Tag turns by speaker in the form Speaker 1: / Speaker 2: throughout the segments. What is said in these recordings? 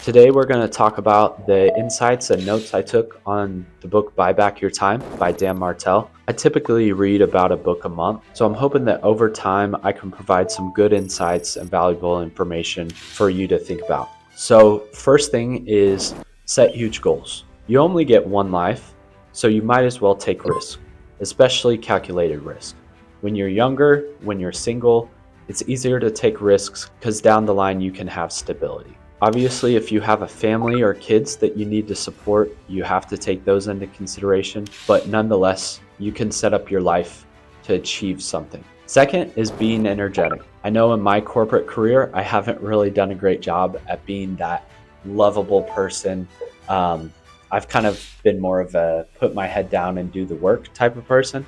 Speaker 1: Today, we're going to talk about the insights and notes I took on the book Buy Back Your Time by Dan Martell. I typically read about a book a month, so I'm hoping that over time I can provide some good insights and valuable information for you to think about. So, first thing is set huge goals. You only get one life, so you might as well take risks, especially calculated risk. When you're younger, when you're single, it's easier to take risks because down the line you can have stability. Obviously, if you have a family or kids that you need to support, you have to take those into consideration. But nonetheless, you can set up your life to achieve something. Second is being energetic. I know in my corporate career, I haven't really done a great job at being that lovable person. I've kind of been more of a put my head down and do the work type of person.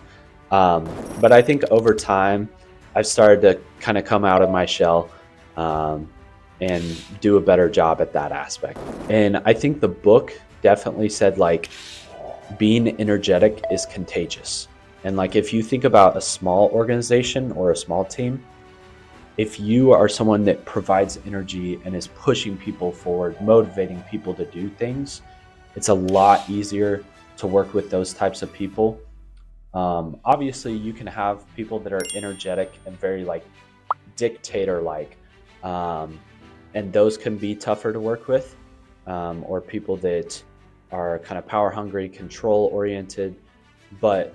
Speaker 1: But I think over time, I've started to kind of come out of my shell. And do a better job at that aspect. And I think the book definitely said like being energetic is contagious. And like if you think about a small organization or a small team, if you are someone that provides energy and is pushing people forward, motivating people to do things, it's a lot easier to work with those types of people. Obviously, you can have people that are energetic and very like dictator like. And those can be tougher to work with, or people that are kind of power hungry, control oriented. But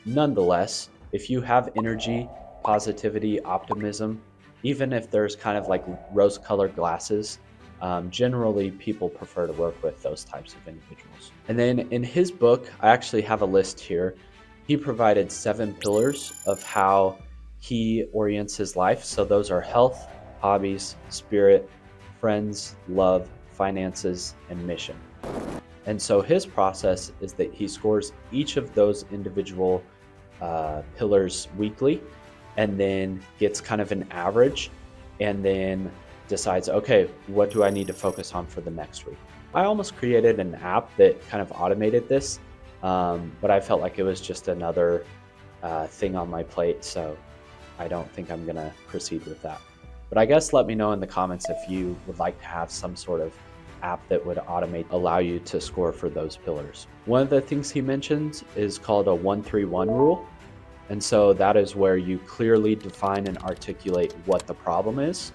Speaker 1: nonetheless, if you have energy, positivity, optimism, even if there's kind of like rose colored glasses, generally people prefer to work with those types of individuals. And then in his book, I actually have a list here. He provided 7 pillars of how he orients his life. So those are health, hobbies, spirit, friends, love, finances, and mission. And so his process is that he scores each of those individual pillars weekly and then gets kind of an average and then decides, okay, what do I need to focus on for the next week? I almost created an app that kind of automated this, but I felt like it was just another thing on my plate. So I don't think I'm going to proceed with that. But I guess let me know in the comments if you would like to have some sort of app that would allow you to score for those pillars. One of the things he mentions is called a 1-3-1 rule. And so that is where you clearly define and articulate what the problem is.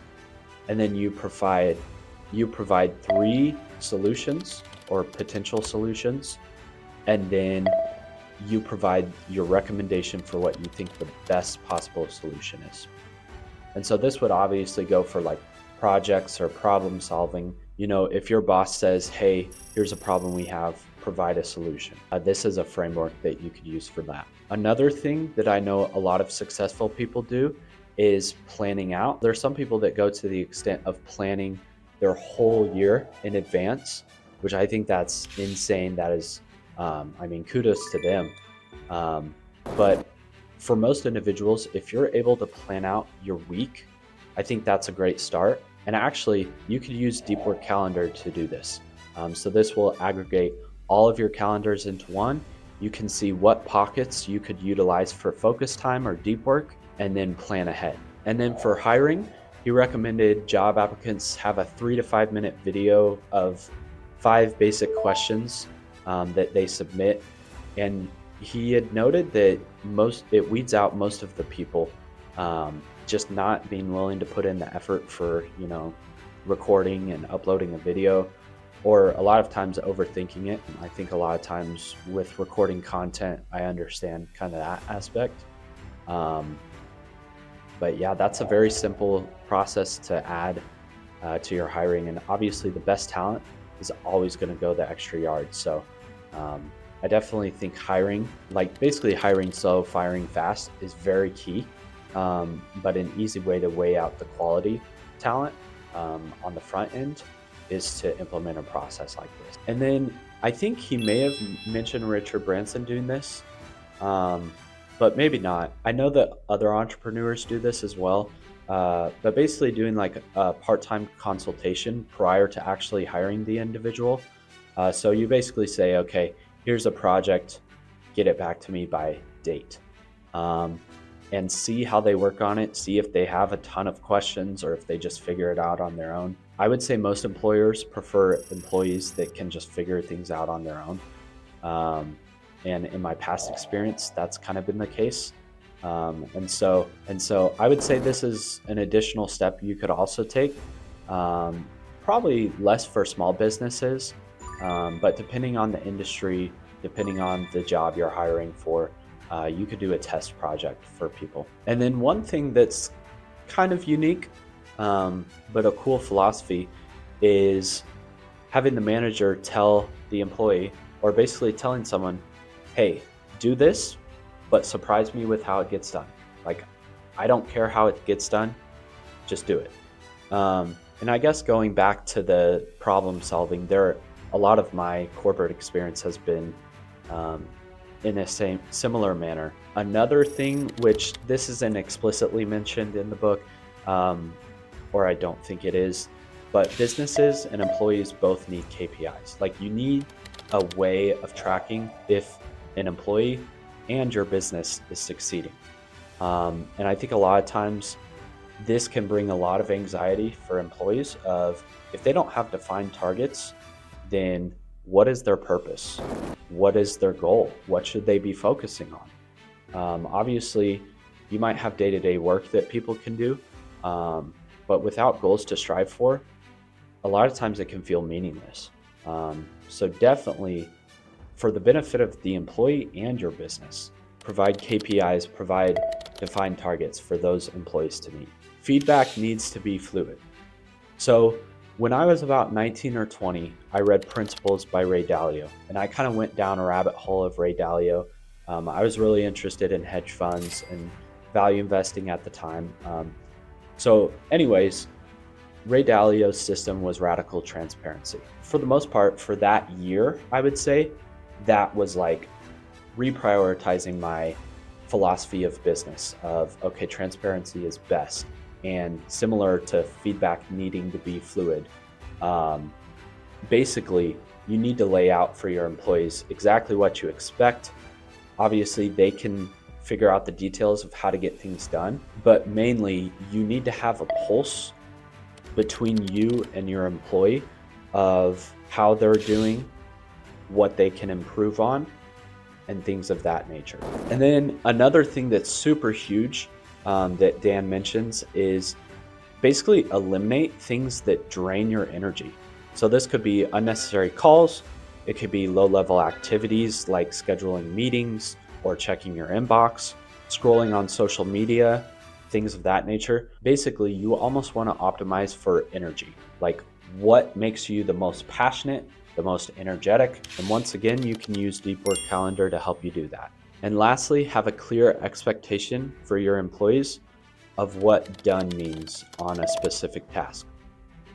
Speaker 1: And then you provide 3 solutions or potential solutions. And then you provide your recommendation for what you think the best possible solution is. And so this would obviously go for like projects or problem solving. You know, if your boss says, hey, here's a problem we have, provide a solution. This is a framework that you could use for that. Another thing that I know a lot of successful people do is planning out. There's some people that go to the extent of planning their whole year in advance, which I think that's insane. That is, kudos to them. But for most individuals, if you're able to plan out your week, I think that's a great start. And actually, you could use Deep Work Calendar to do this. So this will aggregate all of your calendars into one. You can see what pockets you could utilize for focus time or deep work, and then plan ahead. And then for hiring, he recommended job applicants have a 3 to 5 minute video of 5 basic questions that they submit. And he had noted that it weeds out most of the people just not being willing to put in the effort for, recording and uploading a video, or a lot of times overthinking it. I think a lot of times with recording content, I understand kind of that aspect. But yeah, that's a very simple process to add to your hiring. And obviously the best talent is always going to go the extra yard. So I definitely think hiring slow, firing fast is very key. But an easy way to weigh out the quality talent on the front end is to implement a process like this. And then I think he may have mentioned Richard Branson doing this, but maybe not. I know that other entrepreneurs do this as well, but basically doing like a part-time consultation prior to actually hiring the individual. So you basically say, okay, here's a project, get it back to me by date. and see how they work on it, see if they have a ton of questions or if they just figure it out on their own. I would say most employers prefer employees that can just figure things out on their own. And in my past experience, that's kind of been the case. And so I would say this is an additional step you could also take. Probably less for small businesses, but depending on the industry, depending on the job you're hiring for, you could do a test project for people. And then one thing that's kind of unique, but a cool philosophy, is having the manager tell the employee, or basically telling someone, hey, do this, but surprise me with how it gets done. Like, I don't care how it gets done, just do it. And I guess going back to the problem solving, a lot of my corporate experience has been in a similar manner. Another thing, which this isn't explicitly mentioned in the book, or I don't think it is, but businesses and employees both need KPIs. Like, you need a way of tracking if an employee and your business is succeeding. And I think a lot of times this can bring a lot of anxiety for employees of, if they don't have defined targets, then what is their purpose? What is their goal? What should they be focusing on? Obviously, you might have day-to-day work that people can do, but without goals to strive for, a lot of times it can feel meaningless. So definitely, for the benefit of the employee and your business, provide KPIs, provide defined targets for those employees to meet. Feedback needs to be fluid. So when I was about 19 or 20, I read Principles by Ray Dalio, and I kind of went down a rabbit hole of Ray Dalio. I was really interested in hedge funds and value investing at the time. So anyways, Ray Dalio's system was radical transparency. For the most part, for that year, I would say that was like reprioritizing my philosophy of business of, okay, transparency is best. And similar to feedback needing to be fluid, basically, you need to lay out for your employees exactly what you expect. Obviously, they can figure out the details of how to get things done, but mainly you need to have a pulse between you and your employee of how they're doing, what they can improve on, and things of that nature. And then another thing that's super huge that Dan mentions is basically eliminate things that drain your energy. So this could be unnecessary calls. It could be low-level activities like scheduling meetings or checking your inbox, scrolling on social media, things of that nature. Basically, you almost want to optimize for energy. Like, what makes you the most passionate, the most energetic? And once again, you can use Deep Work Calendar to help you do that. And lastly, have a clear expectation for your employees of what done means on a specific task.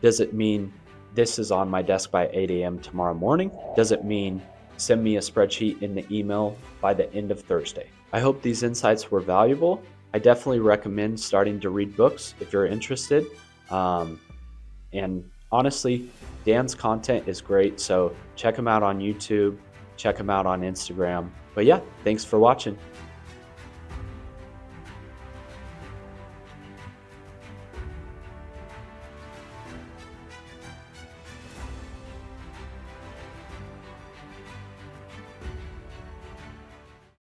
Speaker 1: Does it mean this is on my desk by 8 a.m. tomorrow morning? Does it mean send me a spreadsheet in the email by the end of Thursday? I hope these insights were valuable. I definitely recommend starting to read books if you're interested. And honestly, Dan's content is great, so check him out on YouTube, check him out on Instagram. But yeah, thanks for watching.